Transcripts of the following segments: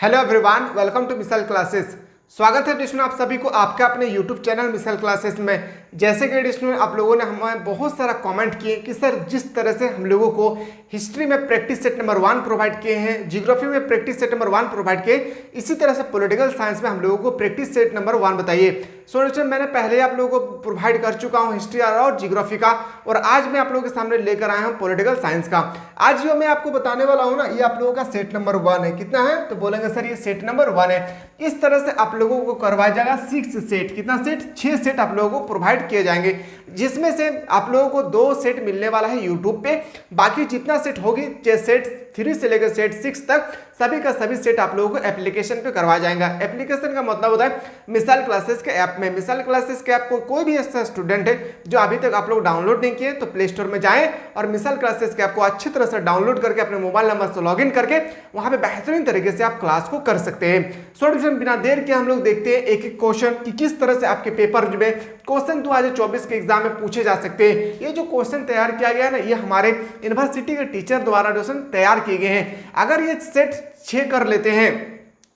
Hello everyone, welcome to missile classes. स्वागत है डिस्टूडेंट आप सभी को आपके अपने यूट्यूब चैनल मिसाइल क्लासेस में। जैसे कि डिस्टूडेंट आप लोगों ने हमें बहुत सारा कमेंट किए कि सर जिस तरह से हम लोगों को हिस्ट्री में प्रैक्टिस सेट नंबर 1 प्रोवाइड किए हैं, जियोग्राफी में प्रैक्टिस सेट नंबर 1 प्रोवाइड किए, इसी तरह से पॉलिटिकल साइंस में हम लोगों को प्रैक्टिस सेट नंबर 1 बताइए। सो डिस्टूडेंट मैंने पहले आप लोगों को प्रोवाइड कर चुका हूँ हिस्ट्री और जियोग्राफी का, और आज मैं आप लोगों के सामने लेकर आया हूँ पॉलिटिकल साइंस का। आज जो मैं आपको बताने वाला हूँ ना, ये आप लोगों का सेट नंबर 1 है। कितना है तो बोलेंगे सर ये सेट नंबर 1 है। इस तरह से आप लोगों को करवाया जाएगा 6 सेट। कितना सेट? 6 सेट आप लोगों को प्रोवाइड किए जाएंगे, जिसमें से आप लोगों को 2 सेट मिलने वाला है यूट्यूब पे। बाकी जितना सेट होगी, सेट 3 से लेकर सेट 6 तक सभी का सभी सेट आप लोगों को एप्लीकेशन पे करवाया जाएगा। एप्लीकेशन का मतलब होता है मिसाइल क्लासेस के ऐप में। मिसाइल क्लासेस के ऐप को कोई भी ऐसा स्टूडेंट है जो अभी तक आप लोग डाउनलोड नहीं किए तो प्ले स्टोर में जाएं और मिसाइल क्लासेस के ऐप को अच्छी तरह से डाउनलोड करके अपने मोबाइल नंबर से लॉगिन करके वहां पे बेहतरीन तरीके से आप क्लास को कर सकते हैं। सो बिना देर के हम लोग देखते हैं एक एक क्वेश्चन कि किस तरह से आपके पेपर में क्वेश्चन 2024 के एग्जाम में पूछे जा सकते हैं। ये जो क्वेश्चन तैयार किया गया है ना, ये हमारे यूनिवर्सिटी के टीचर द्वारा क्वेश्चन तैयार किए गए हैं। अगर ये सेट 6 कर लेते हैं,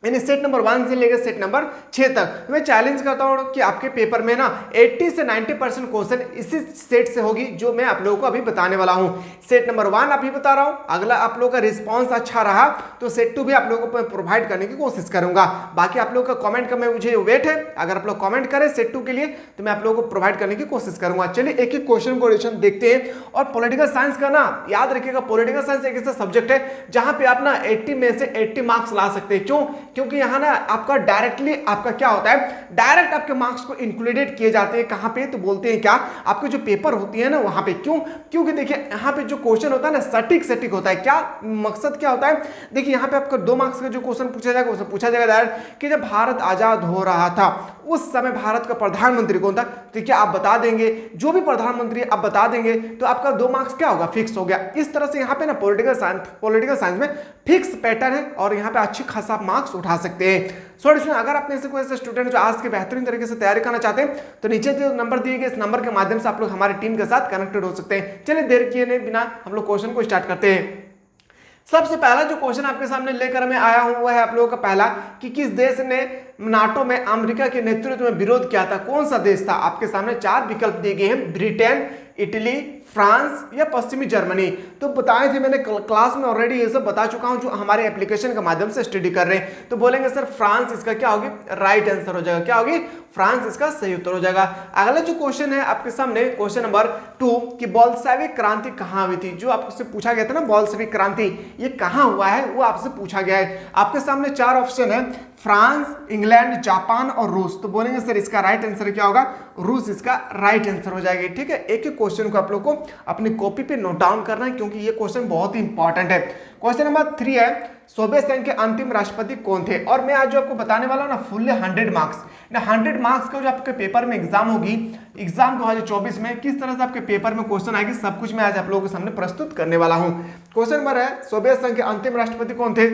यानी सेट नंबर 1 से लेकर सेट नंबर 6 तक, मैं चैलेंज करता हूं कि आपके पेपर में ना 80 से 90% क्वेश्चन इसी सेट से होगी जो मैं आप लोगों को अभी बताने वाला हूं। सेट नंबर 1 अभी बता रहा हूं, अगला आप लोगों का रिस्पांस अच्छा रहा तो सेट 2 भी आप लोगों को प्रोवाइड करने की कोशिश करूंगा। बाकी आप लोगों का कमेंट का मैं मुझे वेट है, अगर आप लोग कमेंट करें सेट 2 के लिए तो मैं आप लोगों को प्रोवाइड करने की कोशिश करूंगा। चलिए एक एक क्वेश्चन को देखते हैं। और पॉलिटिकल साइंस का ना याद रखिएगा, पॉलिटिकल साइंस एक ऐसा सब्जेक्ट है जहां पे आप ना 80 में से 80 मार्क्स ला सकते हैं। क्यों? क्योंकि यहाँ ना आपका डायरेक्टली आपका क्या होता है, डायरेक्ट आपके मार्क्स को इंक्लूडेड किए जाते हैं। कहां पे तो बोलते हैं क्या, आपके जो पेपर होती है ना वहां पे। क्यों? क्योंकि देखिए यहाँ पे जो क्वेश्चन होता है ना सटीक होता है। क्या मकसद क्या होता है? देखिए यहाँ पे आपका 2 मार्क्स का जो क्वेश्चन पूछा जाएगा उसमें पूछा जाएगा डायरेक्ट कि जब भारत आजाद हो रहा था उस समय भारत का प्रधानमंत्री कौन था। तो क्या आप बता देंगे, जो भी प्रधानमंत्री आप बता देंगे तो आपका 2 मार्क्स क्या होगा, फिक्स हो गया। इस तरह से यहाँ पे ना पॉलिटिकल साइंस में फिक्स पैटर्न है और यहाँ पे अच्छी खासा मार्क्स उठा सकते हैं। सो अगर आप में से कोई ऐसे स्टूडेंट जो आज के बेहतरीन तरीके से तैयारी करना चाहते हैं तो नीचे जो नंबर दिए गए इस नंबर के माध्यम से आप लोग हमारी टीम के साथ कनेक्टेड हो सकते हैं। चलिए देर किए नहीं बिना हम लोग क्वेश्चन को स्टार्ट करते हैं। सबसे पहला जो क्वेश्चन आपके सामने लेकर मैं आया हूं वो है आप लोगों का पहला कि किस देश ने नाटो में अमेरिका के नेतृत्व में विरोध किया था। कौन सा देश था? आपके सामने 4 विकल्प दिए गए हैं, ब्रिटेन, इटली, फ्रांस या पश्चिमी जर्मनी। तो बताए थे मैंने क्लास में ऑलरेडी ये सब बता चुका हूं जो हमारे एप्लीकेशन के माध्यम से स्टडी कर रहे हैं। तो बोलेंगे सर फ्रांस इसका क्या होगी, राइट आंसर हो जाएगा। क्या होगी? फ्रांस इसका सही उत्तर हो जाएगा। अगला जो क्वेश्चन है आपके सामने क्वेश्चन नंबर 2 कि बोल्शेविक क्रांति कहां हुई थी। जो आपसे पूछा गया था ना बोल्शेविक क्रांति, ये कहां हुआ है वो आपसे पूछा गया है। आपके सामने 4 ऑप्शन है, फ्रांस, इंग्लैंड, जापान और रूस। तो बोलेंगे सर इसका राइट आंसर क्या होगा, रूस इसका राइट आंसर हो जाएगा। ठीक है, एक एक क्वेश्चन को आप लोग को अपनी कॉपी पे नोट डाउन करना है क्योंकि ये क्वेश्चन बहुत ही इंपॉर्टेंट है। क्वेश्चन नंबर 3 है सोवियत संघ के अंतिम राष्ट्रपति कौन थे। और मैं आज जो आपको बताने वाला हूं ना फुल्ली 100 मार्क्स ना 100 मार्क्स का जो आपके पेपर में एग्जाम होगी, एग्जाम 2024 में किस तरह से आपके पेपर में क्वेश्चन आएगी सब कुछ मैं आज आप लोगों के सामने प्रस्तुत करने वाला हूं। क्वेश्चन नंबर है सोवियत संघ के अंतिम राष्ट्रपति कौन थे।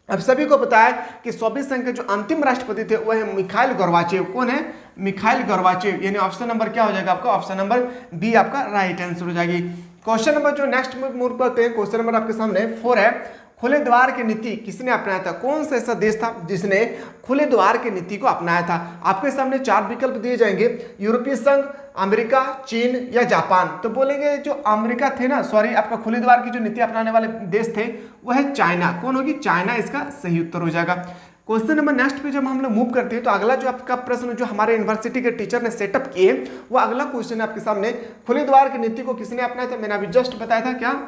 अब सभी को पता है कि सोवियत संघ के जो अंतिम राष्ट्रपति थे वह है मिखाइल गोर्बाचेव। कौन है? Mikhail Gorbachev. यानी ऑप्शन नंबर क्या हो जाएगा आपका, ऑप्शन नंबर बी आपका राइट आंसर हो जाएगी। क्वेश्चन नंबर जो नेक्स्ट मूव करते हैं, क्वेश्चन नंबर आपके सामने 4 है खुले द्वार की नीति किसने अपनाया था। कौन सा ऐसा देश था जिसने खुले द्वार की नीति को अपनाया था। आपके सामने 4 विकल्प दिए जाएंगे, यूरोपीय संघ, अमेरिका, चीन या जापान। तो बोलेंगे जो अमेरिका थे ना, सॉरी आपका खुले द्वार की जो नीति अपनाने वाले देश थे वह है चाइना। कौन होगी? चाइना इसका सही उत्तर हो जाएगा। क्वेश्चन नंबर नेक्स्ट पे जब हम लोग मूव करते हैं तो अगला जो आपका प्रश्न जो हमारे यूनिवर्सिटी के टीचर ने सेटअप किए वो अगला क्वेश्चन है आपके सामने, खुले द्वार की नीति को किसने अपनाया था। मैंने अभी जस्ट बताया था क्या,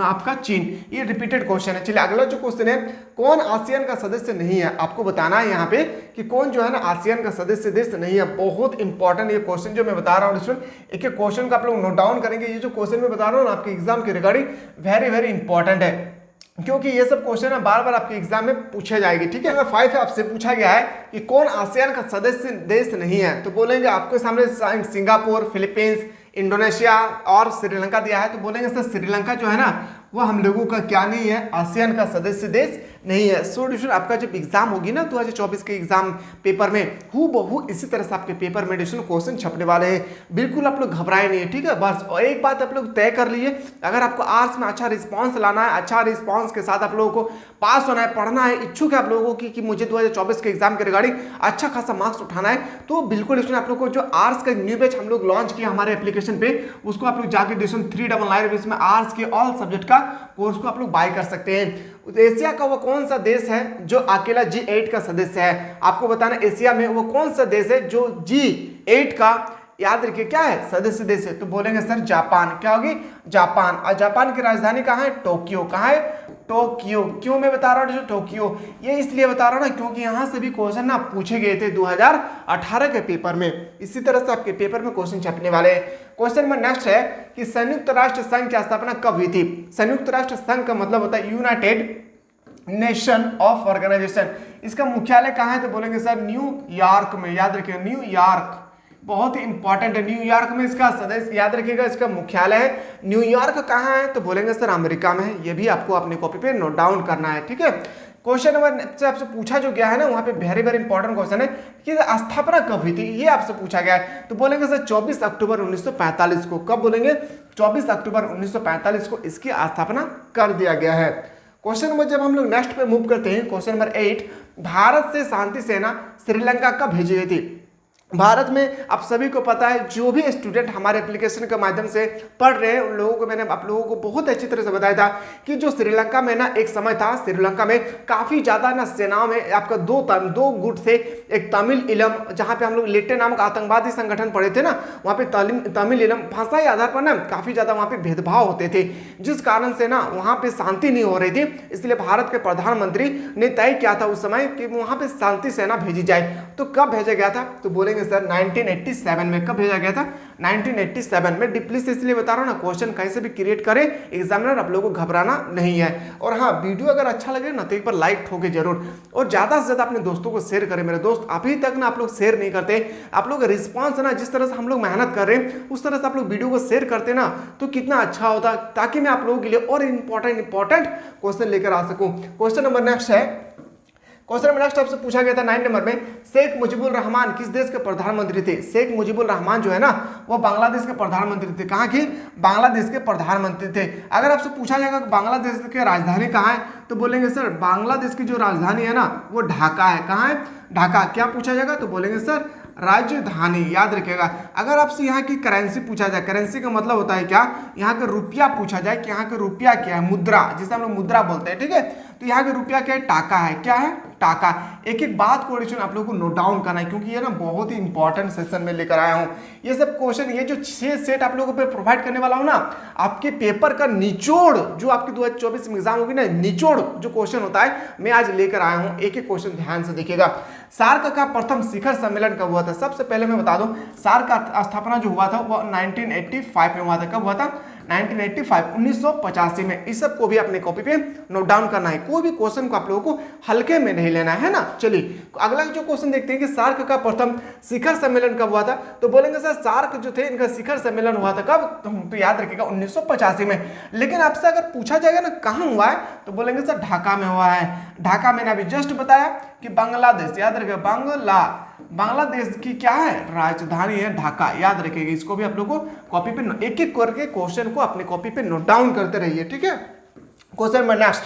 आपका चीन। ये रिपीटेड क्वेश्चन है। चलिए अगला जो क्वेश्चन है कौन आसियान का सदस्य नहीं है। आपको बताना है यहाँ पे कि कौन जो है ना आसियान का सदस्य देश नहीं है। बहुत इंपॉर्टेंट ये क्वेश्चन जो मैं बता रहा हूँ स्टूडेंट, एक एक क्वेश्चन का आप लोग नोट डाउन करेंगे। ये जो क्वेश्चन मैं बता रहा हूँ ना आपके एग्जाम के रिगार्डिंग वेरी इंपॉर्टेंट है क्योंकि ये सब क्वेश्चन है बार बार आपके एग्जाम में पूछे जाएगी। ठीक है, नंबर 5 है आपसे पूछा गया है कि कौन आसियान का सदस्य देश नहीं है। तो बोलेंगे आपके सामने सिंगापुर, फिलीपींस, इंडोनेशिया और श्रीलंका दिया है। तो बोलेंगे सर श्रीलंका जो है ना वो हम लोगों का क्या नहीं है, आसियान का सदस्य देश नहीं है। सो डिस्टूडेंट आपका जब एग्जाम होगी ना 2024 के एग्जाम पेपर में हूबहू इसी तरह से आपके पेपर में डिस्टूडेंट क्वेश्चन छपने वाले हैं। बिल्कुल आप लोग घबराए नहीं है, ठीक है। बस और एक बात आप लोग तय कर लीजिए, अगर आपको आर्ट्स में अच्छा रिस्पॉन्स लाना है, अच्छा रिस्पॉन्स के साथ आप लोगों को पास होना है, पढ़ना है, इच्छुक है आप लोगों की कि मुझे 2024 के एग्जाम के रिगार्डिंग अच्छा खासा मार्क्स उठाना है, तो बिल्कुल डिस्टूडेंट आप लोग को जो आर्ट्स का न्यू बैच हम लोग लॉन्च किया हमारे एप्लीकेशन पे, उसको आप लोग जाके डिस्टूडेंट 399 रुपीज में आर्ट्स के ऑल सब्जेक्ट का कोर्स को आप लोग बाय कर सकते हैं। एशिया का वो कौन सा देश है जो अकेला G8 का सदस्य है? आपको बताना एशिया में वो कौन सा देश है जो G8 का, याद रखिए क्या है, सदस्य देश है। तो बोलेंगे सर जापान। क्या होगी? जापान। और जापान की राजधानी कहाँ है? टोक्यो। कहाँ है? टोक्यो। क्यों मैं बता रहा हूँ टोक्यो? ये इसलिए बता रहा हूँ ना क्योंकि यहाँ से भी क्वेश्चन ना पूछे गए थे 2018 के पेपर में। इसी तरह से आपके पेपर में क्वेश्चन छपने वाले हैं। क्वेश्चन नंबर नेक्स्ट है कि संयुक्त राष्ट्र संघ की स्थापना कब हुई थी? संयुक्त राष्ट्र संघ का मतलब होता है यूनाइटेड नेशन ऑफ ऑर्गेनाइजेशन। इसका मुख्यालय कहाँ है? तो बोलेंगे सर न्यूयॉर्क में। याद रखिए न्यूयॉर्क, बहुत ही इंपॉर्टेंट है। न्यूयॉर्क में इसका सदस्य, याद रखिएगा इसका मुख्यालय है। न्यूयॉर्क कहाँ है? तो बोलेंगे सर अमेरिका में है। ये भी आपको अपनी कॉपी पे नोट डाउन करना है, ठीक है। क्वेश्चन नंबर से आपसे पूछा जो गया है ना, वहाँ पे वेरी वेरी इंपॉर्टेंट क्वेश्चन है कि स्थापना कब हुई थी, ये आपसे पूछा गया है। तो बोलेंगे सर 24 अक्टूबर 1945 को। कब बोलेंगे? 24 अक्टूबर 1945 को इसकी स्थापना कर दिया गया है। क्वेश्चन नंबर जब हम लोग नेक्स्ट पे मूव करते हैं, क्वेश्चन नंबर 8, भारत से शांति सेना श्रीलंका कब भेजी गई थी? भारत में आप सभी को पता है, जो भी स्टूडेंट हमारे एप्लीकेशन के माध्यम से पढ़ रहे हैं उन लोगों को मैंने आप लोगों को बहुत अच्छी तरह से बताया था कि जो श्रीलंका में ना एक समय था, श्रीलंका में काफ़ी ज़्यादा ना सेनाओं में आपका दो गुट थे। एक तमिल इलम, जहाँ पे हम लोग लेटे नामक आतंकवादी संगठन पढ़े थे ना, वहाँ पे तमिल इलम भाषा के आधार पर ना काफ़ी ज़्यादा वहाँ पे भेदभाव होते थे, जिस कारण से ना वहाँ पे शांति नहीं हो रही थी। इसलिए भारत के प्रधानमंत्री ने तय किया था उस समय कि वहाँ पे शांति सेना भेजी जाए। तो कब भेजा गया था? तो बोलेंगे सर 1987 में। कब भेजा गया था? 1987 में। डीपली से इसलिए बता रहा हूँ ना, क्वेश्चन कैसे भी क्रिएट करें, एग्जामिनर आप लोगों को घबराना नहीं है। और हाँ, वीडियो अगर अच्छा लगे ना तो एक बार लाइक ठोके जरूर, और ज़्यादा से ज़्यादा अपने दोस्तों को शेयर करें। मेरे दोस्त अभी तक ना आप लोग शेयर नहीं करते, आप लोग रिस्पॉन्स ना जिस तरह से हम लोग मेहनत कर रहे हैं उस तरह से आप लोग वीडियो को शेयर करते ना तो कितना अच्छा होता, ताकि मैं आप लोगों के लिए और इंपॉर्टेंट क्वेश्चन लेकर आ सकूँ। क्वेश्चन नंबर नेक्स्ट है, क्वेश्चन नंबर नेक्स्ट आपसे पूछा गया था 9 नंबर में, शेख मुजीबुर रहमान किस देश के प्रधानमंत्री थे? शेख मुजीबुर रहमान जो है ना वो बांग्लादेश के प्रधानमंत्री थे। कहाँ के? बांग्लादेश के प्रधानमंत्री थे। अगर आपसे पूछा जाएगा कि बांग्लादेश की राजधानी कहाँ है, तो बोलेंगे सर बांग्लादेश की जो राजधानी है ना वो ढाका है। कहाँ है? ढाका। क्या पूछा जाएगा? तो बोलेंगे सर राजधानी। याद रखिएगा। अगर आपसे यहाँ की करेंसी पूछा जाए, करेंसी का मतलब होता है क्या, यहाँ का रुपया पूछा जाए कि यहाँ का रुपया क्या है, मुद्रा, जिसे हम लोग मुद्रा बोलते हैं, ठीक है। तो यहाँ का रुपया क्या है? टाका है। क्या है? टाका। एक एक बात को आप लोगों को नोट डाउन करना है, क्योंकि ये ना बहुत ही इंपॉर्टेंट सेशन में लेकर आया हूँ। ये सब क्वेश्चन, ये जो 6 सेट आप लोगों पे प्रोवाइड करने वाला हूँ ना, आपके पेपर का निचोड़ जो आपके 2024 में एग्जाम होगी ना, निचोड़ जो क्वेश्चन होता है मैं आज लेकर आया हूँ। एक एक क्वेश्चन ध्यान से देखिएगा। सार्क का प्रथम शिखर सम्मेलन कब हुआ था? सबसे पहले मैं बता दूं, सार्क का स्थापना जो हुआ था वो 1985 में हुआ था। कब हुआ था? 1985 में। इस सब को भी अपने कॉपी पे नोट डाउन करना है। कोई भी क्वेश्चन को आप लोगों को हल्के में नहीं लेना है ना। चलिए अगला जो क्वेश्चन देखते हैं कि सार्क का प्रथम शिखर सम्मेलन कब हुआ था? तो बोलेंगे सर सार्क जो थे इनका शिखर सम्मेलन हुआ था कब? तो याद रखिएगा 1985 में। लेकिन आपसे अगर पूछा जाएगा ना कहाँ हुआ है, तो बोलेंगे सर ढाका में हुआ है। ढाका मैंने अभी जस्ट बताया कि बांग्लादेश, याद रखिएगा बांग्लादेश की क्या है? राजधानी है ढाका। याद रखिएगा। इसको भी आप लोग को कॉपी पे एक एक करके क्वेश्चन को अपने कॉपी पे नोट डाउन करते रहिए, ठीक है। Question number next,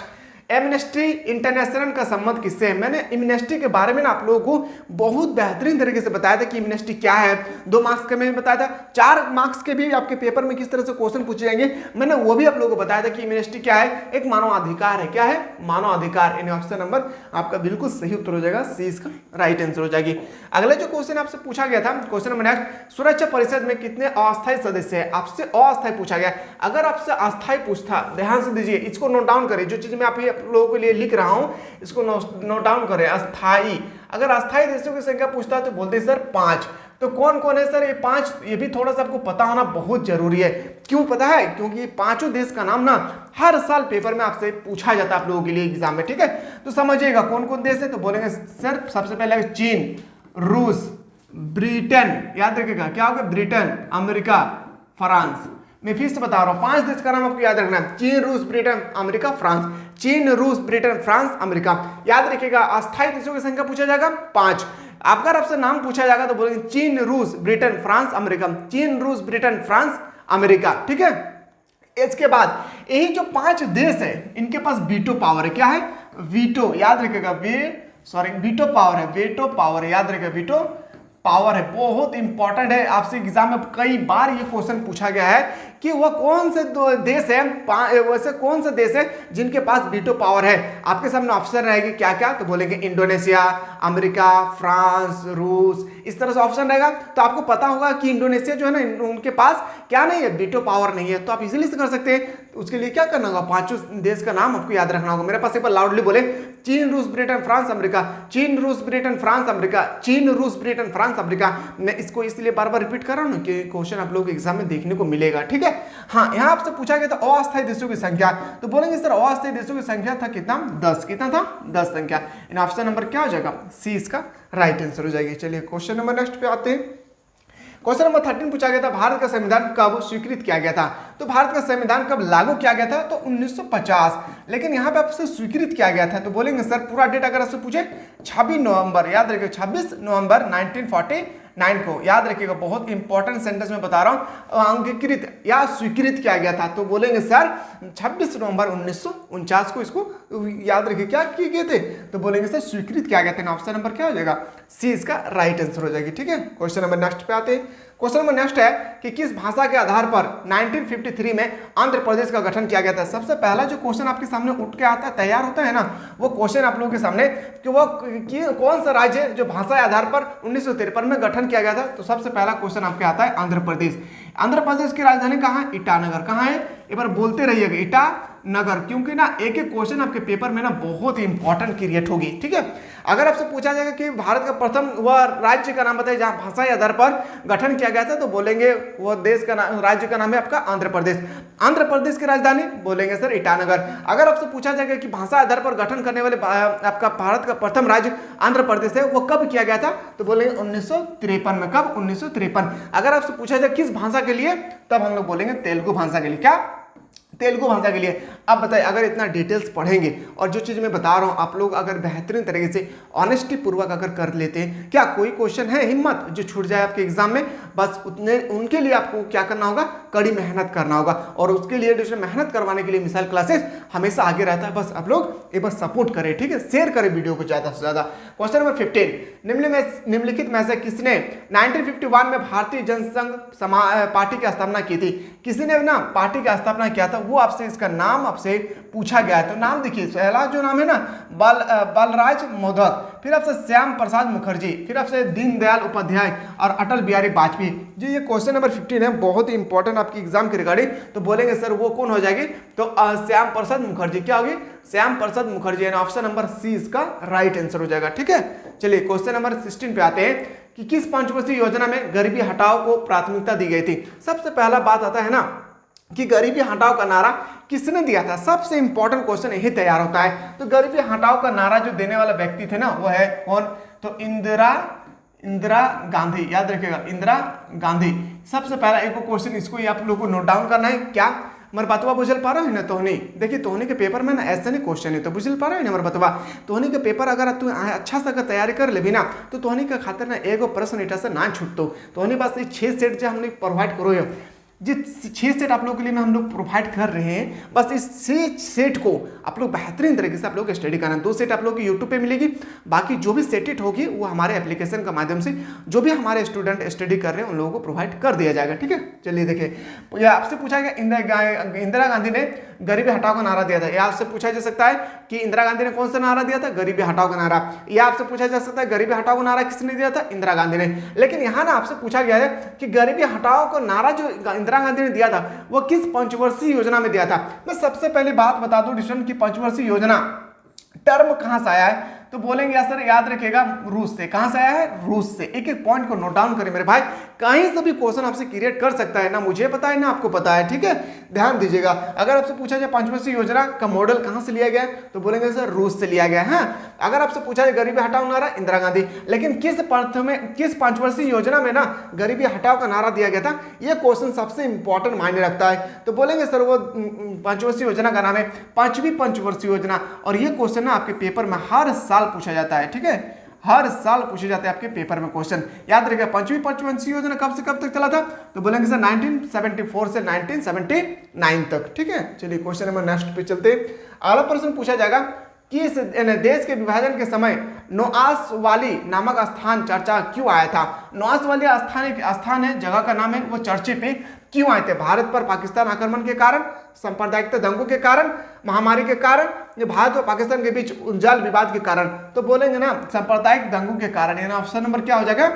amnesty international का संबंध किससे है? मैंने एमनेस्टी के बारे में ना आप लोगों को बहुत बेहतरीन तरीके से बताया था कि एमनेस्टी क्या है। 2 मार्क्स के में बताया था, 4 मार्क्स के भी आपके पेपर में किस तरह से क्वेश्चन पूछे जाएंगे मैंने वो भी आप लोगों को बताया था कि एमनेस्टी क्या है? एक मानवाधिकार है। क्या है? मानवाधिकार। यानी ऑप्शन नंबर आपका बिल्कुल सही उत्तर हो जाएगा, सी इसका राइट आंसर हो जाएगी। अगला जो क्वेश्चन आपसे पूछा गया था, क्वेश्चन नंबर नेक्स्ट, सुरक्षा परिषद में कितने अस्थायी सदस्य है? आपसे अस्थायी पूछा गया। अगर आपसे अस्थायी पूछता, ध्यान से दीजिए, इसको नोट डाउन करिए। जो चीज मैं आप लोगों के लिए लिख रहा हूं इसको नोट डाउन करें। अस्थाई, अगर अस्थाई देशों की संख्या पूछता है तो बोलते हैं सर 5। तो कौन कौन है सर ये 5? ये भी थोड़ा सा आपको पता होना बहुत जरूरी है। क्यों पता है? क्योंकि ये 5 देश का नाम ना हर साल पेपर में आपसे पूछा जाता है आप लोगों के लिए एग्जाम में, ठीक है। तो समझिएगा कौन कौन देश है। तो बोलेंगे सर सबसे पहले चीन, रूस, ब्रिटेन, याद रखिएगा क्या होगा? Britain, America, France. मैं फिर से बता रहा हूँ 5 देश का नाम आपको याद रखना है। चीन, रूस, ब्रिटेन, अमेरिका, फ्रांस। चीन, रूस, ब्रिटेन, फ्रांस, अमेरिका। याद रखिएगा, अस्थायी देशों की संख्या पूछा जाएगा 5। अगर आपसे नाम पूछा जाएगा तो बोलेंगे चीन, रूस, ब्रिटेन, फ्रांस, अमेरिका। चीन, रूस, ब्रिटेन, फ्रांस, अमेरिका। ठीक है, इसके बाद यही जो 5 देश है इनके पास वीटो पावर है। क्या है? वीटो। याद रखिएगा, वीटो पावर है, वेटो पावर है। याद रखिएगा, वीटो पावर है, बहुत इंपॉर्टेंट है। आपसे एग्जाम में कई बार ये क्वेश्चन पूछा गया है कि वह कौन से दो देश है, वैसे कौन से देश है जिनके पास वीटो पावर है। आपके सामने ऑप्शन रहेगी क्या क्या, तो बोलेंगे इंडोनेशिया, अमेरिका, फ्रांस, रूस, इस तरह से ऑप्शन रहेगा। तो आपको पता होगा कि इंडोनेशिया जो है ना, उनके पास क्या नहीं है, वीटो पावर नहीं है। तो आप इजीली से कर सकते हैं। उसके लिए क्या करना होगा, 5 देश का नाम आपको याद रखना होगा। मेरे पास एक बार लाउडली बोले, चीन, रूस, ब्रिटेन, फ्रांस, अमेरिका। चीन, रूस, ब्रिटेन, फ्रांस, अमेरिका। चीन, रूस, ब्रिटेन, फ्रांस, अमेरिका। मैं इसको इसलिए बार बार रिपीट कर रहा हूं ना कि क्वेश्चन आप लोगों के एग्जाम में देखने को मिलेगा। ठीक है, हाँ, यहां आपसे पूछा गया था अस्थायी देशों की संख्या, तो बोलेंगे सर अस्थायी देशों की संख्या था कितना, 10। कितना था? 10 संख्या। इन ऑप्शन नंबर क्या हो जाएगा, सी इसका राइट आंसर हो जाएगी। चलिए क्वेश्चन नंबर नेक्स्ट पे आते हैं। क्वेश्चन नंबर 13 पूछा गया था, भारत का संविधान कब स्वीकृत किया गया था। तो भारत का संविधान कब लागू किया गया था, तो 1950। लेकिन यहाँ पे आपसे स्वीकृत किया गया था, तो बोलेंगे सर पूरा डेट अगर आपसे पूछे 26 नवंबर, याद रखिएगा 26 नवंबर 1949 को। याद रखिएगा, बहुत इंपॉर्टेंट सेंटेंस में बता रहा हूँ, अंगीकृत या स्वीकृत किया गया था। तो बोलेंगे सर 26 नवंबर 1949 को इसको याद रखिए क्या किए गए थे, तो बोलेंगे सर स्वीकृत किया गया था। ऑप्शन नंबर क्या हो जाएगा, सी इसका राइट आंसर हो जाएगी। ठीक है, क्वेश्चन नंबर नेक्स्ट पे आते हैं। क्वेश्चन नंबर नेक्स्ट है कि किस भाषा के आधार पर 1953 में आंध्र प्रदेश का गठन किया गया था। सबसे पहला जो क्वेश्चन आपके सामने उठ के आता है, तैयार होता है ना, वो क्वेश्चन आप लोगों के सामने कि वो कौन सा राज्य है जो भाषा आधार पर 1953 में गठन किया गया था। तो सबसे पहला क्वेश्चन आपके आता है आंध्र प्रदेश। आंध्र प्रदेश की राजधानी कहाँ है, ईटानगर। कहाँ है, एक बार बोलते रहिएगा, ईटानगर, क्योंकि ना एक एक क्वेश्चन आपके पेपर में ना बहुत ही इंपॉर्टेंट क्रिएट होगी। ठीक है, अगर आपसे पूछा जाएगा कि भारत का प्रथम वह राज्य का नाम बताइए जहां भाषाई आधार पर गठन किया गया था, तो बोलेंगे वह देश का नाम, राज्य का नाम है आपका आंध्र प्रदेश। आंध्र प्रदेश की राजधानी बोलेंगे सर ईटानगर। अगर आपसे पूछा जाएगा कि भाषा आधार पर गठन करने वाले आपका भारत का प्रथम राज्य आंध्र प्रदेश है, वो कब किया गया था, तो बोलेंगे 1953 में। कब, 1953। अगर आपसे पूछा जाए किस भाषा के लिए, तब हम लोग बोलेंगे तेलुगु भाषा के लिए। क्या, तेलुगु भाषा के लिए। अब बताइए, अगर इतना डिटेल्स पढ़ेंगे और जो चीज़ मैं बता रहा हूँ आप लोग अगर बेहतरीन तरीके से ऑनेस्टी पूर्वक अगर कर लेते हैं, क्या कोई क्वेश्चन है हिम्मत जो छूट जाए आपके एग्जाम में, बस उतने उनके लिए आपको क्या करना होगा, कड़ी मेहनत करना होगा। और उसके लिए जो मेहनत करवाने के लिए मिसाइल क्लासेस हमेशा आगे रहता है। बस आप लोग एक बार सपोर्ट करें, ठीक है, शेयर करें वीडियो को ज़्यादा से ज़्यादा। क्वेश्चन नंबर 15, निम्नलिखित में से किसने 1951 में भारतीय जनसंघ पार्टी की स्थापना की थी। किसी ने ना पार्टी की स्थापना किया था, वो आपसे इसका नाम आपसे पूछा गया है। तो नाम देखिए, पहला जो नाम है ना बलराज मोदक, फिर आपसे श्याम प्रसाद मुखर्जी, फिर आपसे दीनदयाल उपाध्याय और अटल बिहारी वाजपेयी। जी ये क्वेश्चन नंबर 15 है, बहुत ही इंपॉर्टेंट आपकी एग्जाम के रिगार्डिंग। तो बोलेंगे सर वो कौन हो जाएगी, तो श्याम प्रसाद मुखर्जी। क्या होगी, Shyam Prasad Mukherjee. Option number C इसका राइट आंसर हो जाएगा। ठीक है, चलिए क्वेश्चन नंबर 16 पे आते हैं कि किस पंचवर्षीय योजना में गरीबी हटाओ को प्राथमिकता दी गई थी। सबसे पहला बात आता है ना कि गरीबी हटाओ का नारा किसने दिया था। सबसे इंपॉर्टेंट क्वेश्चन यही तैयार होता है। तो गरीबी हटाओ का नारा जो देने वाला व्यक्ति थे ना, वो है कौन, तो इंदिरा गांधी। याद रखिएगा, इंदिरा गांधी। सबसे पहला एक क्वेश्चन, इसको ही आप लोगों को नोट डाउन करना है। क्या हमारे बतवा बुझल पा रहा है ना तोहनी, देखिए तोहनी के पेपर में ना ऐसा नहीं क्वेश्चन है, तो बुझल पा रहा है ना हमारे बतवा। तोहनी के पेपर अगर तू अच्छा सा अगर तैयारी कर ले भी ना, तो तोहनी का खातिर ना एगो प्रश्न इटा से ना छूटतो। तोहनी पास 6 सेट जो हमने प्रोवाइड करो है, जिस 6 सेट आप लोगों के लिए मैं हम लोग प्रोवाइड कर रहे हैं, बस इस 6 सेट को आप लोग बेहतरीन तरीके से आप लोग स्टडी करना। 2 सेट आप लोग को यूट्यूब पे मिलेगी, बाकी जो भी सेटेड होगी वो हमारे एप्लीकेशन के माध्यम से जो भी हमारे स्टूडेंट स्टडी कर रहे हैं उन लोगों को प्रोवाइड कर दिया जाएगा। ठीक है, चलिए देखिए, आपसे पूछा गया इंदिरा गांधी ने गरीबी हटाओ का नारा दिया था। यह आपसे पूछा जा सकता है कि इंदिरा गांधी ने कौन सा नारा दिया था, गरीबी हटाओ का नारा। यह आपसे पूछा जा सकता है गरीबी हटाओ का नारा किसने दिया था, इंदिरा गांधी ने। लेकिन यहाँ ना आपसे पूछा गया है कि गरीबी हटाओ का नारा जो इंदिरा गांधी ने दिया था वो किस पंचवर्षीय योजना में दिया था। मैं सबसे पहले बात बता दूं डिस्टूडेंट की पंचवर्षीय योजना टर्म कहां से आया है, तो बोलेंगे यार सर याद रखिएगा रूस से। कहां से आया है? रूस से। एक एक पॉइंट को नोट डाउन करें मेरे भाई, कहीं से भी क्वेश्चन आपसे क्रिएट कर सकता है, ना मुझे पता है ना आपको पता है, ठीक है, ध्यान दीजिएगा। अगर आपसे पूछा जाए पंचवर्षीय योजना का मॉडल कहां से लिया गया तो बोलेंगे सर रूस से लिया गया है। अगर आपसे पूछा जाए गरीबी हटाओ नारा, इंदिरा गांधी। लेकिन किस पंचवर्षीय योजना में ना गरीबी हटाओ का नारा दिया गया था, यह क्वेश्चन सबसे इंपॉर्टेंट मायने रखता है। तो बोलेंगे सर वो पंचवर्षीय योजना का नाम है पांचवी पंचवर्षीय योजना। और ये क्वेश्चन ना आपके पेपर में हर साल पूछा जाता है, ठीक है, हर साल पूछे जाते हैं आपके पेपर में क्वेश्चन। याद रखिएगा पंचवी पंचवंशीय योजना कब से कब तक चला था तो बोलेंगे सर 1974 से 1979 तक, ठीक है। चलिए क्वेश्चन नंबर नेक्स्ट पे चलते। अगला प्रश्न पूछा जाएगा कि इस देश के विभाजन के समय नोआस वाली नामक स्थान चर्चा क्यों आया था। नोआस वाली स्थान है, जगह का नाम है, वो चर्चे पे क्यों आए थे? भारत पर पाकिस्तान आक्रमण के कारण, सांप्रदायिकता दंगों के कारण, महामारी के कारण, ये भारत और पाकिस्तान के बीच उलझाल विवाद के कारण। तो बोलेंगे ना सांप्रदायिक दंगों के कारण, यानी ऑप्शन नंबर क्या हो जाएगा?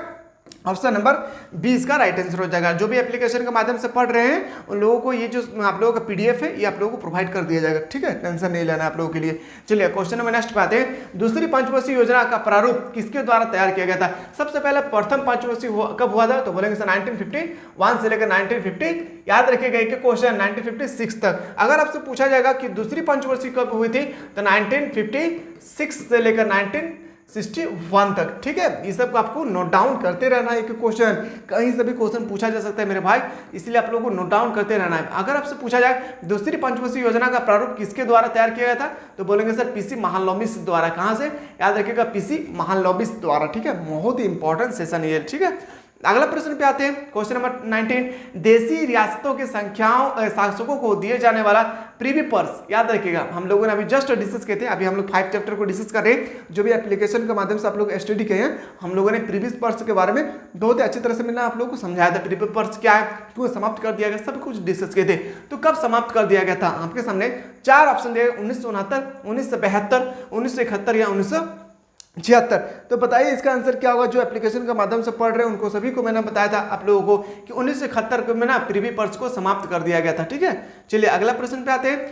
ऑप्शन नंबर 20 का राइट आंसर हो जाएगा। जो भी एप्लीकेशन के माध्यम से पढ़ रहे हैं उन लोगों को ये जो आप लोगों का पीडीएफ है ये आप लोगों को प्रोवाइड कर दिया जाएगा, ठीक है, टेंशन नहीं लेना आप लोगों के लिए। चलिए क्वेश्चन नंबर नेक्स्ट पे आते हैं। दूसरी पंचवर्षीय योजना का प्रारूप किसके द्वारा तैयार किया गया था? सबसे पहले प्रथम पंचवर्षीय कब हुआ था तो बोलेंगे सर 1951 से लेकर 1950, याद रखिएगा एक क्वेश्चन 1956 तक। अगर आपसे पूछा जाएगा कि दूसरी पंचवर्षीय कब हुई थी तो 1956 से लेकर 1961 तक, ठीक है। ये सब आपको नोट डाउन करते रहना है। एक क्वेश्चन कहीं से भी क्वेश्चन पूछा जा सकता है मेरे भाई, इसलिए आप लोगों को नोट डाउन करते रहना है। अगर आपसे पूछा जाए दूसरी पंचवर्षीय योजना का प्रारूप किसके द्वारा तैयार किया गया था तो बोलेंगे सर पीसी महालनोबिस द्वारा। कहां से? याद रखिएगा पीसी महालनोबिस द्वारा, ठीक है, बहुत ही इंपॉर्टेंट सेशन ये, ठीक है। अगला प्रश्न पे आते हैं, क्वेश्चन नंबर 19। देशी रियासतों के शासकों को दिए जाने वाला प्रीवी पर्स, याद रखिएगा हम लोगों ने अभी जस्ट डिस्कस किए थे, अभी हम लोग 5 चैप्टर को डिस्कस कर रहे हैं। जो भी एप्लीकेशन के माध्यम से आप लोग स्टडी किए हैं, हम लोगों ने प्रीवी पर्स के बारे में बहुत ही अच्छी तरह से मैंने आप लोगों को समझाया था। प्रीवी पर्स क्या है, क्यों समाप्त कर दिया गया, सब कुछ डिस्कस किए थे। तो कब समाप्त कर दिया गया था? आपके सामने 4 ऑप्शन दिए, 1969, 1972, 1971 या 1976। तो बताइए इसका आंसर क्या होगा? जो एप्लीकेशन के माध्यम से पढ़ रहे हैं उनको सभी को मैंने बताया था आप लोगों को कि 1971 में ना प्रीवी पर्स को समाप्त कर दिया गया था, ठीक है। चलिए अगला प्रश्न पे आते हैं।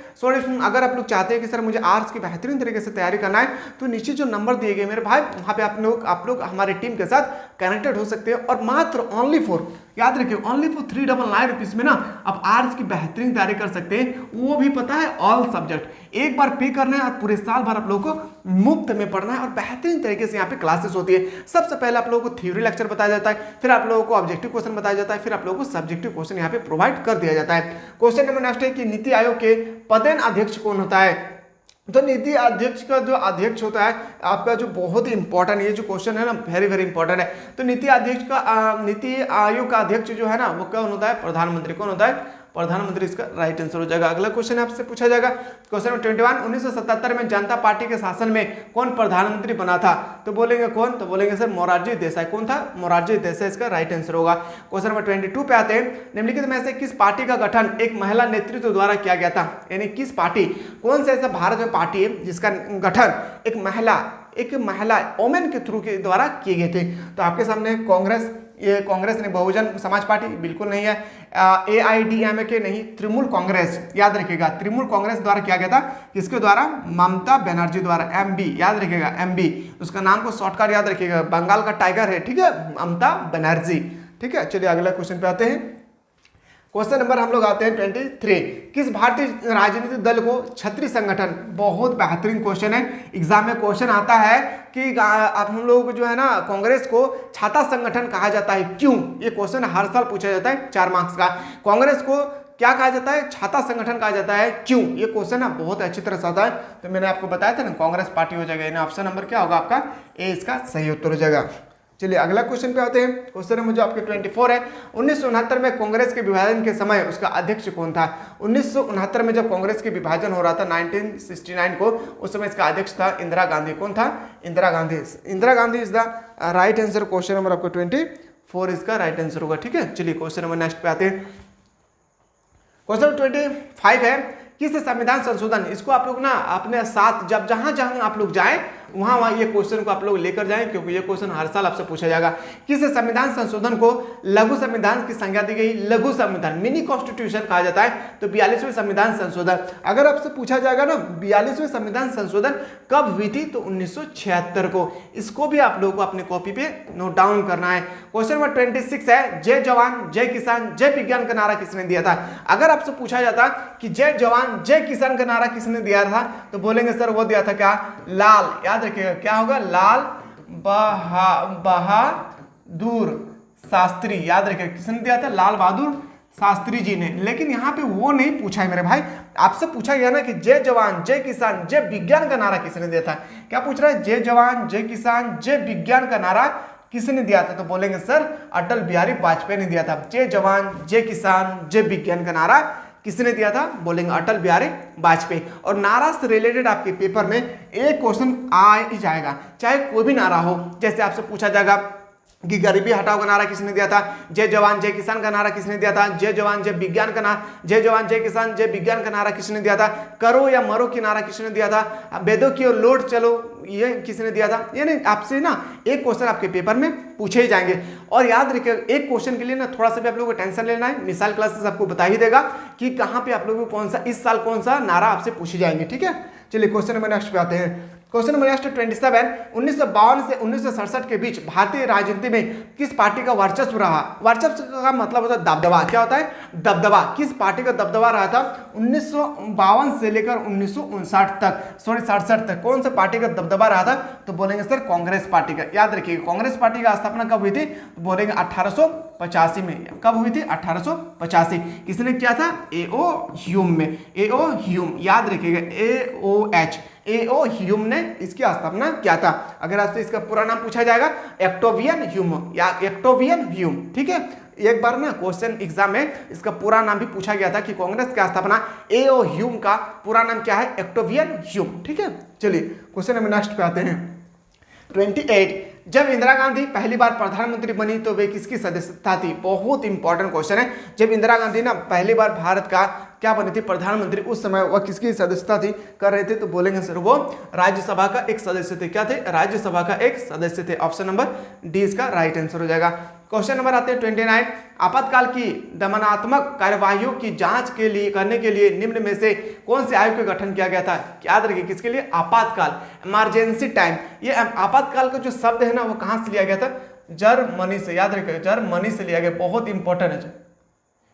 अगर आप लोग चाहते हैं कि सर मुझे आर्ट्स की बेहतरीन तरीके से तैयारी करना है तो नीचे जो नंबर दिए गए मेरे भाई वहां पे आप लोग हमारे टीम के साथ कनेक्टेड हो सकते हैं। और मात्र ओनली फॉर, याद रखिए ओनली फॉर 399 रुपीज में ना आप आर्ट्स की बेहतरीन तैयारी कर सकते हैं। वो भी पता है ऑल सब्जेक्ट, एक बार पे करना है और पूरे साल भर आप लोगों को मुफ्त में पढ़ना है और बेहतरीन तरीके से यहाँ पे क्लासेस होती है। सबसे पहले आप लोगों को थ्योरी लेक्चर बताया जाता है, फिर आप लोगों को ऑब्जेक्टिव क्वेश्चन बताया जाता है, फिर आप लोगों को सब्जेक्टिव क्वेश्चन यहाँ पे प्रोवाइड कर दिया जाता है। क्वेश्चन नंबर नेक्स्ट है कि नीति आयोग के पदेन अध्यक्ष कौन होता है? तो नीति अध्यक्ष का जो अध्यक्ष होता है आपका, जो बहुत ही इंपॉर्टेंट ये जो क्वेश्चन है ना, वेरी वेरी इंपॉर्टेंट है। तो नीति आयोग का अध्यक्ष जो है ना वो कौन होता है? प्रधानमंत्री। कौन होता है? प्रधानमंत्री इसका राइट आंसर हो जाएगा। अगला क्वेश्चन आपसे पूछा जाएगा क्वेश्चन नंबर 21। 1977 में जनता पार्टी के शासन में कौन प्रधानमंत्री बना था? तो बोलेंगे कौन? तो बोलेंगे सर मोरारजी देसाई। कौन था? मोरारजी देसाई इसका राइट आंसर होगा। क्वेश्चन नंबर 22 पे आते हैं। निम्नलिखित में से किस पार्टी का गठन एक महिला नेतृत्व द्वारा किया गया था? यानी किस पार्टी, कौन सा ऐसा भारत में पार्टी है जिसका गठन एक महिला वोमेन के थ्रू के द्वारा किए गए थे? तो आपके सामने कांग्रेस ने, बहुजन समाज पार्टी बिल्कुल नहीं है, AIDMK नहीं, तृणमूल कांग्रेस, याद रखिएगा तृणमूल कांग्रेस द्वारा किया गया था। किसके द्वारा? ममता बनर्जी द्वारा, MB, याद रखिएगा MB, उसका नाम को शॉर्टकट याद रखिएगा, बंगाल का टाइगर है, ठीक है, ममता बनर्जी, ठीक है। चलिए अगला क्वेश्चन पे आते हैं। क्वेश्चन नंबर हम लोग आते हैं 23। किस भारतीय राजनीतिक दल को क्षत्रिय संगठन, बहुत बेहतरीन क्वेश्चन है, एग्जाम में क्वेश्चन आता है कि आप हम लोग को जो है ना कांग्रेस को छाता संगठन कहा जाता है, क्यों? ये क्वेश्चन हर साल पूछा जाता है 4 मार्क्स का। कांग्रेस को क्या कहा जाता है? छाता संगठन कहा जाता है, क्यों? ये क्वेश्चन ना बहुत अच्छी तरह से आता है। तो मैंने आपको बताया था ना कांग्रेस पार्टी हो जाएगा। ऑप्शन नंबर क्या होगा आपका? ए इसका सही उत्तर हो जाएगा। चलिए अगला क्वेश्चन पे आते हैं। क्वेश्चन नंबर जो आपके 24 है। 1969 में कांग्रेस के विभाजन के समय उसका अध्यक्ष कौन था? 1969 में जब कांग्रेस के विभाजन हो रहा था 1969 को, उस समय इसका अध्यक्ष था इंदिरा गांधी। कौन था? Indira Gandhi is the right answer. Question number आपको 24 इसका राइट आंसर होगा, ठीक है। चलिए क्वेश्चन नंबर नेक्स्ट पे आते हैं। क्वेश्चन 25 है, किस संविधान संशोधन, इसको आप लोग ना अपने साथ जहां आप लोग जाएं वहां ये क्वेश्चन को आप लोग लेकर जाएं, क्योंकि ये क्वेश्चन हर साल आपसे पूछा जाएगा। किस संविधान संशोधन को लघु संविधान की संज्ञा दी गई? लघु संविधान, मिनी कॉन्स्टिट्यूशन कहा जाता है। तो 42वें संविधान संशोधन, अगर आपसे पूछा जाएगा ना 42वें संविधान संशोधन कब हुई थी, तो 1976 को। इसको भी आप लोगों को अपनी कॉपी पे नोट डाउन करना है। क्वेश्चन नंबर 26 है, जय जवान जय किसान जय विज्ञान का नारा किसने दिया था? अगर आपसे पूछा जाता कि जय जवान जय किसान का नारा किसने दिया था, तो बोलेंगे सर वो दिया था क्या? लाल, याद रखिएगा क्या होगा? लाल बहादुर शास्त्री, याद रखिएगा किसने दिया था? लाल बहादुर शास्त्री जी ने। लेकिन यहाँ पे वो नहीं पूछा है मेरे भाई, आपसे पूछा गया ना कि जय जवान जय किसान जय विज्ञान का नारा किसने दिया था? क्या पूछ रहा है? जय जवान जय किसान जय विज्ञान का नारा किसने दिया था? तो बोलेंगे सर अटल बिहारी वाजपेयी ने दिया था। जय जवान जय किसान जय विज्ञान का नारा किसने दिया था? बोलेंगे अटल बिहारी वाजपेयी। और नारा से रिलेटेड आपके पेपर में एक क्वेश्चन आ ही जाएगा, चाहे कोई भी नारा हो। जैसे आपसे पूछा जाएगा कि गरीबी हटाओ का नारा किसने दिया था? जय जवान जय किसान का नारा किसने दिया था? जय जवान जय विज्ञान का नारा, जय जवान जय किसान जय विज्ञान का नारा किसने दिया था? करो या मरो की नारा किसने दिया था? वेदों की ओर लौट चलो ये किसने दिया था? यानी आपसे ना एक क्वेश्चन आपके पेपर में पूछे ही जाएंगे। और याद रखिए एक क्वेश्चन के लिए ना थोड़ा सा भी आप लोगों को टेंशन लेना है, मिसाल क्लासेस आपको बता ही देगा कि कहाँ पे आप लोगों को कौन सा इस साल कौन सा नारा आपसे पूछे जाएंगे। ठीक है, चलिए क्वेश्चन नंबर नेक्स्ट पे आते हैं। क्वेश्चन नंबर 27, 1952 से 1967 के बीच भारतीय राजनीति में किस पार्टी का वर्चस्व रहा? वर्चस्व का मतलब होता है दबदबा। क्या होता है? दबदबा। किस पार्टी का दबदबा रहा था 1952 से लेकर 1959 तक, सॉरी 67 तक? कौन सा पार्टी का दबदबा रहा था? तो बोलेंगे सर कांग्रेस पार्टी का। याद रखिएगा कांग्रेस पार्टी का स्थापना कब हुई थी? तो बोलेंगे 1885 में। कब हुई थी? 1885। किसने किया था? A.O. ह्यूम में। A.O. ह्यूम, याद रखिएगा A.O. ह्यूम ने इसकी स्थापना किया था। अगर आपसे इसका पूरा नाम पूछा जाएगा एक्टोवियन ह्यूम या एक्टोवियन ह्यूम। ठीक है, एक बार ना क्वेश्चन एग्जाम में इसका पूरा नाम भी पूछा गया था कि कांग्रेस की स्थापना A.O. ह्यूम का पूरा नाम क्या है? एक्टोवियन ह्यूम। ठीक है, चलिए क्वेश्चन नंबर नेक्स्ट पे आते हैं। 28, जब इंदिरा गांधी पहली बार प्रधानमंत्री बनी तो वे किसकी सदस्यता थी? बहुत इंपॉर्टेंट क्वेश्चन है। जब इंदिरा गांधी ना पहली बार भारत का क्या बनी थी? प्रधानमंत्री, उस समय वह किसकी सदस्यता थी कर रहे थे? तो बोलेंगे सर वो राज्यसभा का एक सदस्य थे। क्या थे? राज्यसभा का एक सदस्य थे। ऑप्शन नंबर डी इसका राइट आंसर हो जाएगा। क्वेश्चन नंबर आते हैं 29, आपातकाल की दमनात्मक कार्यवाहियों की जांच के लिए करने के लिए निम्न में से कौन से आयोग का गठन किया गया था? याद रखिए किसके लिए? आपातकाल, इमरजेंसी टाइम। ये आपातकाल का जो शब्द है ना वो कहां से लिया गया था? जर्मनी से। याद रखिए जर्मनी से लिया गया। बहुत इंपॉर्टेंट है,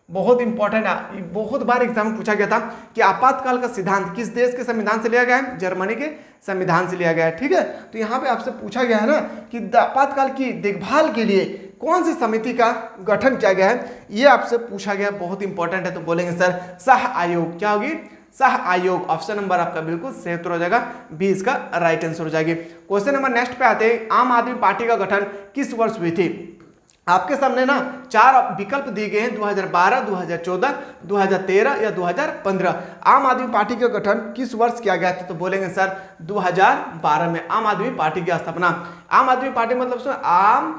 बहुत इंपॉर्टेंट है। बहुत बार एग्जाम में पूछा गया था कि आपातकाल का सिद्धांत किस देश के संविधान से लिया गया है? जर्मनी के संविधान से लिया गया है। ठीक है, तो यहाँ पे आपसे पूछा गया है ना कि आपातकाल की देखभाल के लिए कौन सी समिति का गठन किया गया है, ये आपसे पूछा गया, बहुत इंपॉर्टेंट है। तो बोलेंगे सर सह आयोग। क्या होगी? सह आयोग। ऑप्शन नंबर आपका बिल्कुल सही उत्तर हो जाएगा, बी इसका राइट आंसर हो जाएगी। क्वेश्चन नंबर नेक्स्ट पे आते हैं, आम आदमी पार्टी का गठन किस वर्ष हुई थी? आपके सामने ना 4 विकल्प दिए गए हैं, 2012, 2014, 2013 या 2015। आम आदमी पार्टी का गठन किस वर्ष किया गया था? तो बोलेंगे सर 2012 में आम आदमी पार्टी की स्थापना। आम आदमी पार्टी मतलब आम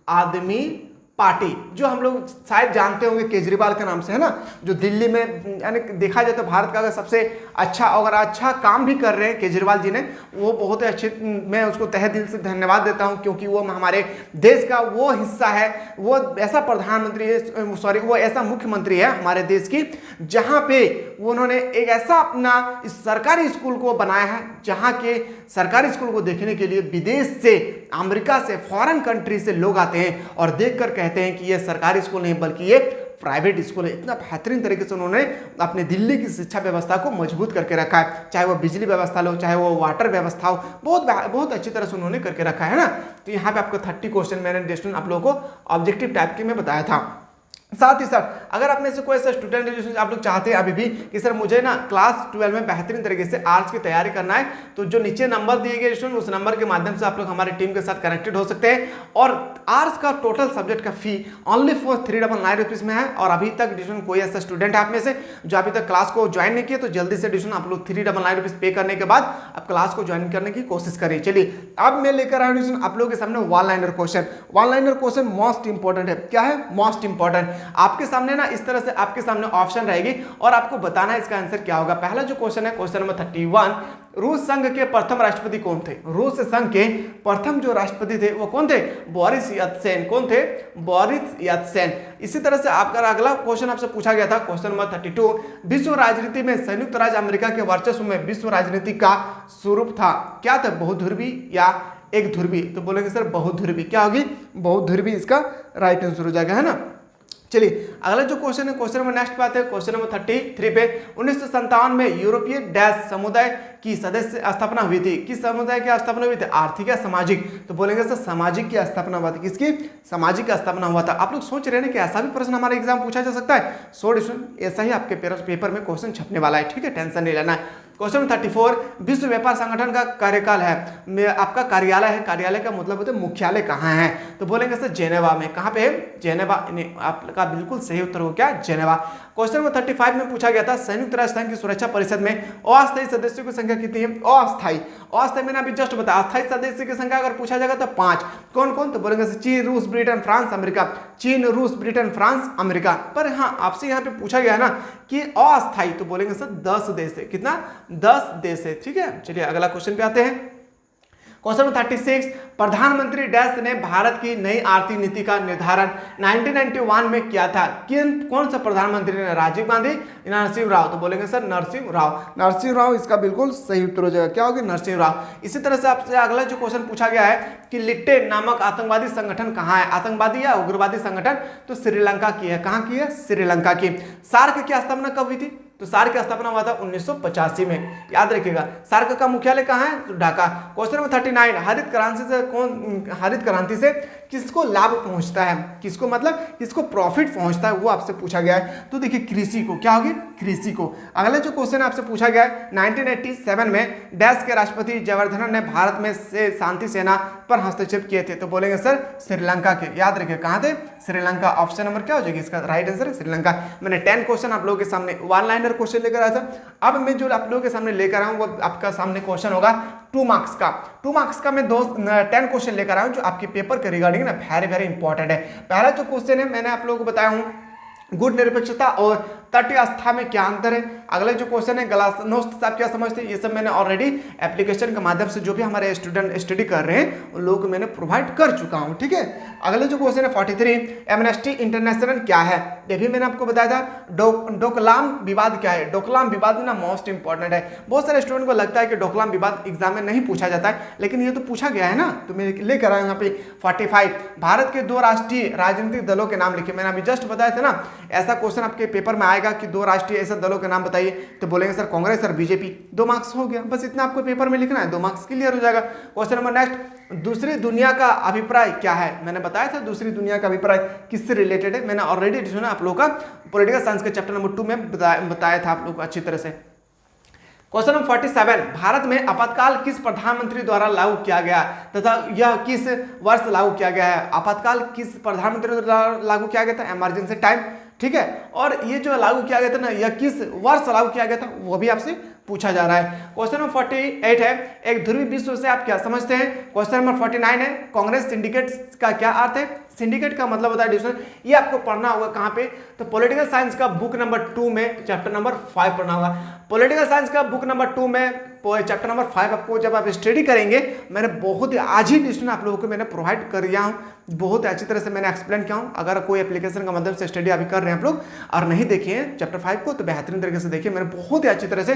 आदमी पार्टी, जो हम लोग शायद जानते होंगे केजरीवाल के नाम से, है ना, जो दिल्ली में यानी देखा जाए तो भारत का अगर सबसे अच्छा और अच्छा काम भी कर रहे हैं केजरीवाल जी ने, वो बहुत ही अच्छे, मैं उसको तहे दिल से धन्यवाद देता हूं, क्योंकि वो हमारे देश का वो हिस्सा है, वो ऐसा प्रधानमंत्री है, सॉरी वो ऐसा मुख्यमंत्री है हमारे देश की, जहां पे उन्होंने एक ऐसा अपना इस सरकारी स्कूल को बनाया है, जहां के सरकारी स्कूल को देखने के लिए विदेश से, अमेरिका से, फॉरेन कंट्री से लोग आते हैं और देखकर कहते हैं कि ये सरकारी स्कूल नहीं बल्कि ये प्राइवेट स्कूल है। इतना बेहतरीन तरीके से उन्होंने अपने दिल्ली की शिक्षा व्यवस्था को मजबूत करके रखा है, चाहे वो बिजली व्यवस्था हो, चाहे वो वाटर व्यवस्था हो, बहुत अच्छी तरह से उन्होंने करके रखा है ना। तो यहाँ पे आपको 30 क्वेश्चन मैंने डिस्टेंस आप लोगों को ऑब्जेक्टिव टाइप के में बताया था। साथ ही साथ अगर आप में से कोई ऐसा स्टूडेंट है आप लोग चाहते हैं अभी भी कि सर मुझे ना क्लास 12 में बेहतरीन तरीके से आर्ट्स की तैयारी करना है, तो जो नीचे नंबर दिए गए स्टूडेंट उस नंबर के माध्यम से आप लोग हमारी टीम के साथ कनेक्टेड हो सकते हैं। और आर्ट्स का टोटल सब्जेक्ट का फी ओनली फॉर 399 रुपीज़ में है। और अभी तक डिस्टूडेंट कोई ऐसा स्टूडेंट है आप में से जो अभी तक क्लास को ज्वाइन नहीं किया, तो जल्दी से डिस्टूडेंट आप लोग 399 रुपीज़ पे करने के बाद आप क्लास को ज्वाइन करने की कोशिश करिए। चलिए अब मैं लेकर आया हूँ आप लोगों के सामने one liner question. One liner question most important है। क्या है? Most important. आपके सामने ना इस तरह से आपके सामने ऑप्शन रहेगी और आपको बताना है इसका आंसर क्या होगा। पहला जो क्वेश्चन है क्वेश्चन नंबर 31, रूस संघ के प्रथम राष्ट्रपति कौन थे? रूस संघ के प्रथम जो राष्ट्रपति थे वो कौन थे? Boris Yeltsin. कौन थे? Boris Yeltsin. इसी तरह से आपका अगला क्वेश्चन आपसे पूछा गया था क्वेश्चन नंबर 32, विश्व राजनीति में संयुक्त राज्य अमेरिका के वर्चस्व में विश्व राजनीति का स्वरूप था, क्या था? बहुध्रुवी या एक ध्रुवी? तो बोलेंगे सर बहुध्रुवी। क्या होगी? बहुध्रुवी इसका राइट आंसर हो जाएगा, है ना। चलिए अगला जो क्वेश्चन है क्वेश्चन नंबर नेक्स्ट बात है क्वेश्चन नंबर 33 पे 1957 में यूरोपीय डैश समुदाय की सदस्य स्थापना हुई थी। किस समुदाय की स्थापना हुई थी? आर्थिक या सामाजिक? तो बोलेंगे सर सामाजिक की स्थापना हुआ था। किसकी? सामाजिक का स्थापना हुआ था। आप लोग सोच रहे हैं कि ऐसा भी प्रश्न हमारे एग्जाम पूछा जा सकता है। सो ऐसा ही आपके पेपर में क्वेश्चन छपने वाला है, ठीक है, टेंशन नहीं लेना है। क्वेश्चन 34, विश्व व्यापार संगठन का कार्यकाल है, आपका कार्यालय है, कार्यालय का मतलब होता है मुख्यालय कहाँ है? तो बोलेंगे सर जेनेवा में। कहाँ पे है? जेनेवा। आपका बिल्कुल सही उत्तर हो क्या? जेनेवा। क्वेश्चन नंबर 35 में पूछा गया था संयुक्त राष्ट्र संघ की सुरक्षा परिषद में अस्थायी सदस्यों की संख्या कितनी है? अस्थायी मैंने अभी जस्ट बताया। अस्थायी सदस्य की संख्या अगर पूछा जाएगा तो 5। कौन कौन? तो बोलेंगे चीन, रूस, ब्रिटेन, फ्रांस, अमेरिका। चीन, रूस, ब्रिटेन, फ्रांस, अमेरिका। पर हाँ आपसे यहाँ पे पूछा गया है ना कि अस्थायी, तो बोलेंगे सर 10 देश है। कितना? 10 देश है, ठीक है। चलिए अगला क्वेश्चन पे आते हैं। क्वेश्चन 36, प्रधानमंत्री डैश ने भारत की नई आर्थिक नीति का निर्धारण 1991 में किया था। कौन सा प्रधानमंत्री ने? राजीव गांधी, नरसिंह राव? तो बोलेंगे सर नरसिंह राव। नरसिंह राव इसका बिल्कुल सही उत्तर हो जाएगा। क्या होगी? नरसिंह राव। इसी तरह से आपसे अगला जो क्वेश्चन पूछा गया है कि लिट्टे नामक आतंकवादी संगठन कहाँ है? आतंकवादी या उग्रवादी संगठन? तो श्रीलंका की है। कहाँ की है? श्रीलंका की। सार्क की स्थापना कब हुई थी? तो सार्क की स्थापना हुआ था 1985 में, याद रखिएगा। सार्क का मुख्यालय कहाँ है? तो ढाका। क्वेश्चन नंबर 39, हरित क्रांति से किसको लाभ पहुंचता है? किसको मतलब किसको प्रॉफिट पहुंचता है वो आपसे पूछा गया है। तो देखिए कृषि को। क्या होगी? कृषि को। अगला जो क्वेश्चन आपसे पूछा गया है 1987 में डैश के राष्ट्रपति जयवर्धन ने भारत में से शांति सेना पर हस्तक्षेप किए थे। तो बोलेंगे सर श्रीलंका के। याद रखिए कहाँ थे? श्रीलंका। ऑप्शन नंबर क्या हो जाएगी इसका? राइट आंसर है श्रीलंका। मैंने 10 क्वेश्चन आप लोगों के सामने वन लाइनर क्वेश्चन लेकर आया था। अब मैं जो आप लोगों के सामने लेकर आया हूं वो आपका सामने क्वेश्चन होगा 2 मार्क्स का। 2 मार्क्स का मैं 10 क्वेश्चन लेकर आया हूं जो आपके पेपर के रिगार्डिंग ना वेरी इंपॉर्टेंट है। पहला जो क्वेश्चन है मैंने आप लोगों को बताया हूं गुण निरपेक्षता और तटीय आस्था में क्या अंतर है। अगला जो क्वेश्चन है गलानोस्त आप क्या समझते हैं? ये सब मैंने ऑलरेडी एप्लीकेशन के माध्यम से जो भी हमारे स्टूडेंट स्टडी कर रहे हैं उन लोगों को मैंने प्रोवाइड कर चुका हूं, ठीक है। अगला जो क्वेश्चन है 43, एमनेस्टी इंटरनेशनल क्या है? ये भी मैंने आपको बताया था। डोकलाम विवाद क्या है? डोकलाम विवाद ना मोस्ट इंपॉर्टेंट है। बहुत सारे स्टूडेंट को लगता है कि डोकलाम विवाद एग्जाम में नहीं पूछा जाता है, लेकिन ये तो पूछा गया है ना, तो मैं लेकर आया यहाँ पे 45, भारत के 2 राष्ट्रीय राजनीतिक दलों के नाम लिखे। मैंने अभी जस्ट बताया था ना, ऐसा क्वेश्चन आपके पेपर में आएगा कि 2 राष्ट्रीय ऐसे दलों के नाम बताइए, तो बोलेंगे सर कांग्रेस और बीजेपी। 2 मार्क्स हो गया, बस इतना आपको पेपर में लिखना है, 2 मार्क्स क्लियर हो जाएगा। क्वेश्चन नंबर नेक्स्ट, दूसरी दुनिया का अभिप्राय क्या है? मैंने बताया था दूसरी दुनिया का अभिप्राय किससे रिलेटेड है, मैंने ऑलरेडी सुना आप लोगों का पॉलिटिकल साइंस के चैप्टर नंबर 2 में बताया था आप लोग को अच्छी तरह से। क्वेश्चन नंबर 47, भारत में आपातकाल किस प्रधानमंत्री द्वारा लागू किया गया तथा यह किस वर्ष लागू किया गया है? आपातकाल किस प्रधानमंत्री द्वारा लागू किया गया था? इमरजेंसी टाइम, ठीक है। और ये जो लागू किया गया था ना, यह किस वर्ष लागू किया गया था वो भी आपसे पूछा जा रहा है। क्वेश्चन नंबर 48 है, एक ध्रुवीय विश्व से आप क्या समझते हैं? क्वेश्चन नंबर 49 है, कांग्रेस सिंडिकेट का क्या अर्थ है? सिंडिकेट का मतलब होता है डिविजन। ये आपको पढ़ना होगा कहाँ पे? तो पॉलिटिकल साइंस का बुक नंबर 2 में चैप्टर नंबर 5 पढ़ना होगा। पॉलिटिकल साइंस का बुक नंबर 2 में चैप्टर नंबर 5 आपको जब आप स्टडी करेंगे, मैंने बहुत ही आज ही डिस्कशन आप लोगों को मैंने प्रोवाइड कर दिया हूँ, बहुत अच्छी तरह से मैंने एक्सप्लेन किया हूँ। अगर कोई एप्लीकेशन का माध्यम से स्टडी अभी कर रहे हैं आप लोग और नहीं देखे हैं चैप्टर 5 को, तो बेहतरीन तरीके से देखिए। मैंने बहुत ही अच्छी तरह से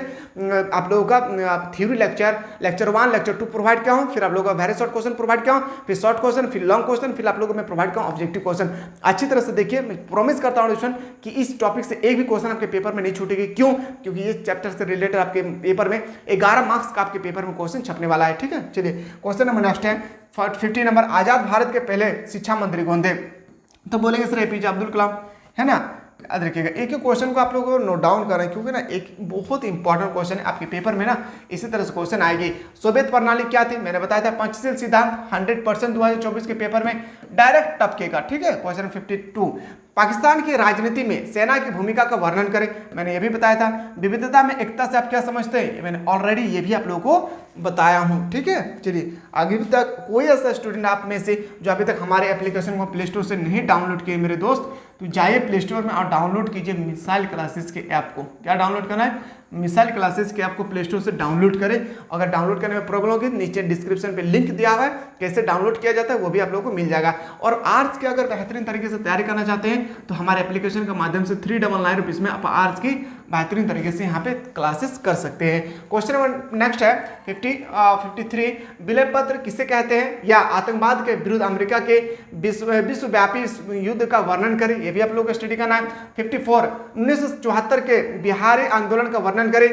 आप लोगों का थ्योरी लेक्चर 1 लेक्चर 2 प्रोवाइड किया हूँ, फिर आप लोगों का वेरी शॉर्ट क्वेश्चन प्रोवाइड किया हूँ, फिर शॉर्ट क्वेश्चन, फिर लॉन्ग क्वेश्चन, फिर आप लोगों को मैं प्रोवाइड किया हूँ ऑब्जेक्टिव क्वेश्चन। अच्छी तरह से देखिए, मैं प्रॉमिस करता हूँ डिस्कशन कि इस टॉपिक से एक भी क्वेश्चन आपके पेपर में नहीं छूटेगी। क्यों? क्योंकि ये चैप्टर से रिलेटेड आपके पेपर में 11 मार्क्स का आपके पेपर में क्वेश्चन छपने वाला है, ठीक है। चलिए क्वेश्चन नंबर नेक्स्ट है 50 नंबर, आजाद भारत के पहले शिक्षा मंत्री कौन थे? तो बोलेंगे सर एपीजे अब्दुल कलाम, है ना। याद रखिएगा, एक एक क्वेश्चन को आप लोगों को नोट डाउन करें, क्योंकि ना एक बहुत इंपॉर्टेंट क्वेश्चन है आपके पेपर में ना, इसी तरह से क्वेश्चन आएगी। सोवियत प्रणाली क्या थी? मैंने बताया था पंचशील सिद्धांत 100% 2024 के पेपर में डायरेक्ट टपकेगा, ठीक है। क्वेश्चन 52, पाकिस्तान की राजनीति में सेना की भूमिका का वर्णन करें। मैंने ये भी बताया था। विविधता में एकता से आप क्या समझते हैं, मैंने ऑलरेडी ये भी आप लोगों को बताया हूँ। ठीक है, चलिए अभी तक कोई ऐसा स्टूडेंट आप में से जो अभी तक हमारे एप्लीकेशन को प्ले स्टोर से नहीं डाउनलोड किए मेरे दोस्त, तो जाइए प्ले स्टोर में और डाउनलोड कीजिए मिसाइल क्लासेस के ऐप को। क्या डाउनलोड करना है, मिसाइल क्लासेस के ऐप को प्ले स्टोर से डाउनलोड करें। अगर डाउनलोड करने में प्रॉब्लम होगी नीचे डिस्क्रिप्शन पे लिंक दिया हुआ है, कैसे डाउनलोड किया जाता है वो भी आप लोगों को मिल जाएगा। और आर्ट्स के अगर बेहतरीन तरीके से तैयारी करना चाहते हैं तो हमारे एप्लीकेशन के माध्यम से 399 रुपीज़ में आप आर्ट्स की बेहतरीन तरीके से यहाँ पे क्लासेस कर सकते हैं। क्वेश्चन नंबर नेक्स्ट है 53, विलय पत्र किसे कहते हैं, या आतंकवाद के विरुद्ध अमेरिका के विश्वव्यापी युद्ध का वर्णन करें। ये भी आप लोगों को स्टडी करना है। 54, 1974 के बिहारी आंदोलन का वर्णन करें।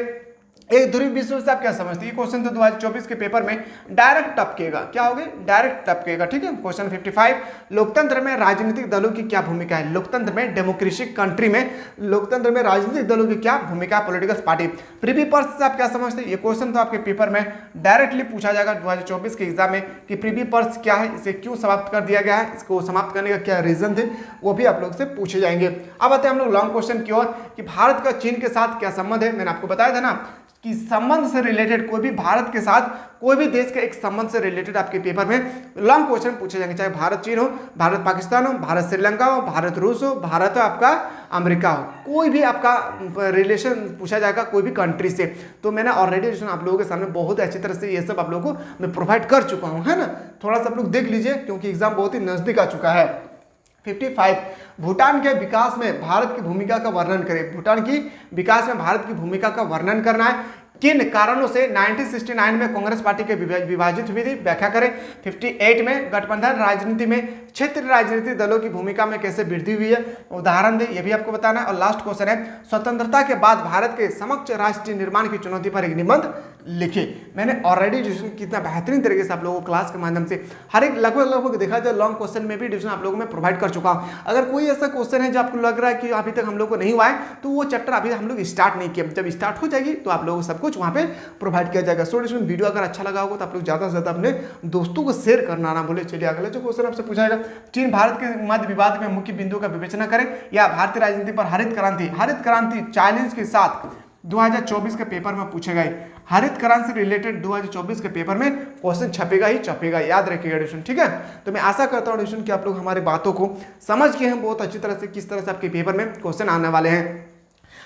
एक ध्रुवीय विश्व से आप क्या समझते हैं, ये क्वेश्चन तो 2024 के पेपर में डायरेक्ट टपकेगा। क्या होगा, डायरेक्ट टपकेगा। ठीक है। क्वेश्चन 55, लोकतंत्र में राजनीतिक दलों की क्या भूमिका है। लोकतंत्र में, डेमोक्रेटिक कंट्री में लोकतंत्र में राजनीतिक दलों की क्या भूमिका है, पॉलिटिकल पार्टी। प्रीवी पर्स से आप क्या समझते हैं, ये क्वेश्चन तो आपके पेपर में डायरेक्टली पूछा जाएगा 2024 के एग्जाम में कि प्रीवी पर्स क्या है, इसे क्यों समाप्त कर दिया गया है, इसको समाप्त करने का क्या रीजन थे, वो भी आप लोग से पूछे जाएंगे। अब आते हैं हम लोग लॉन्ग क्वेश्चन की ओर कि भारत का चीन के साथ क्या संबंध है। मैंने आपको बताया था ना कि संबंध से रिलेटेड कोई भी भारत के साथ कोई भी देश के एक संबंध से रिलेटेड आपके पेपर में लॉन्ग क्वेश्चन पूछे जाएंगे, चाहे भारत चीन हो, भारत पाकिस्तान हो, भारत श्रीलंका हो, भारत रूस हो, भारत आपका अमेरिका हो, कोई भी आपका रिलेशन पूछा जाएगा कोई भी कंट्री से। तो मैंने ऑलरेडी आप लोगों के सामने बहुत अच्छी तरह से ये सब आप लोगों को मैं प्रोवाइड कर चुका हूँ, है ना। थोड़ा सा आप लोग देख लीजिए क्योंकि एग्जाम बहुत ही नजदीक आ चुका है। 55, भूटान के विकास में भारत की भूमिका का वर्णन करें। भूटान की विकास में भारत की भूमिका का वर्णन करना है। किन कारणों से 1969 में कांग्रेस पार्टी के विभाजित हुई थी, व्याख्या करें। 58 में गठबंधन राजनीति में क्षेत्रीय राजनीतिक दलों की भूमिका में कैसे वृद्धि हुई है, उदाहरण दें, यह भी आपको बताना है। और लास्ट क्वेश्चन है, स्वतंत्रता के बाद भारत के समक्ष राष्ट्रीय निर्माण की चुनौती पर एक निबंध लिखे। मैंने ऑलरेडी डिवीजन कितना बेहतरीन तरीके से आप लोगों को क्लास के माध्यम से हर एक लगभग देखा जाए लॉन्ग क्वेश्चन में भी डिवीजन आप लोगों में प्रोवाइड कर चुका हूं। अगर कोई ऐसा क्वेश्चन है जो आपको लग रहा है कि अभी तक हम लोग को नहीं हुआ है, तो वो चैप्टर अभी हम लोग स्टार्ट नहीं किया। जब स्टार्ट हो जाएगी तो आप लोगों को सब कुछ वहां पे प्रोवाइड किया जाएगा। सो डिवीजन वीडियो अगर अच्छा लगा होगा तो आप लोग ज्यादा से ज्यादा अपने दोस्तों को शेयर करना ना भूले। चलिए अगला जो क्वेश्चन आपसे पूछा जाएगा, चीन भारत के मध्य विवाद में मुख्य बिंदु का विवेचना करें, या भारतीय राजनीति पर हरित क्रांति चैलेंज के साथ 2024 के पेपर में पूछे गए। हरित क्रांति से रिलेटेड 2024 के पेपर में क्वेश्चन छपेगा ही छपेगा, याद रखिएगा एडिशन। ठीक है, तो मैं आशा करता हूं एडिशन कि आप लोग हमारी बातों को समझ गए हैं बहुत अच्छी तरह से, किस तरह से आपके पेपर में क्वेश्चन आने वाले हैं।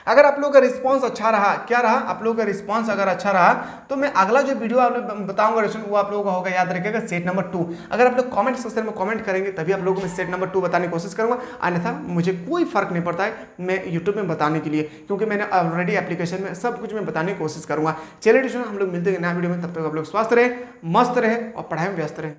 अगर आप लोगों का रिस्पांस अच्छा रहा, क्या रहा, आप लोगों का रिस्पांस अगर अच्छा रहा तो मैं अगला जो वीडियो आप लोग बताऊंगा एडिशन वो आप लोगों का होगा, याद रखिएगा, सेट नंबर 2। अगर आप लोग कमेंट सेक्शन में कमेंट करेंगे तभी आप लोगों को मैं सेट नंबर 2 बताने की कोशिश करूंगा, अन्यथा मुझे कोई फर्क नहीं पड़ता है मैं यूट्यूब में बताने के लिए, क्योंकि मैंने ऑलरेडी एप्लीकेशन में सब कुछ मैं बताने की कोशिश करूंगा। चलिए एडिशन हम लोग मिलते हैं नया वीडियो में, तब तक आप लोग स्वस्थ रहे, मस्त रहे और पढ़ाई में व्यस्त रहे।